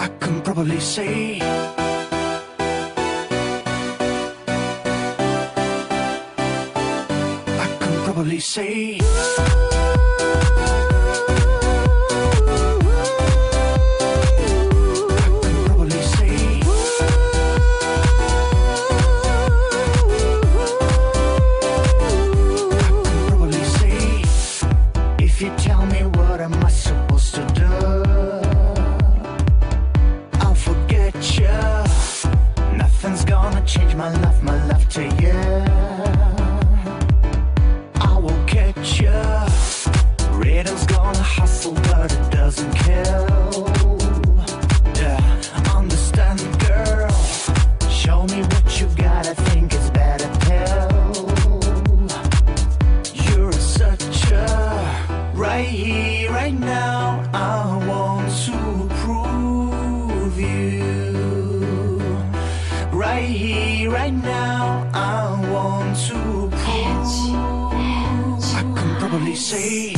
I can probably say. I can probably say. If you tell me what am I supposed to do, I'll forget you. Nothing's gonna change my love to you. I will catch you. Rhythm's gonna hustle but it doesn't kill. Yeah, understand girl. Show me what you got, I think it's better pill. You're such a right here, right now, I want to prove you. Right here, right now, I want to prove. I can probably say,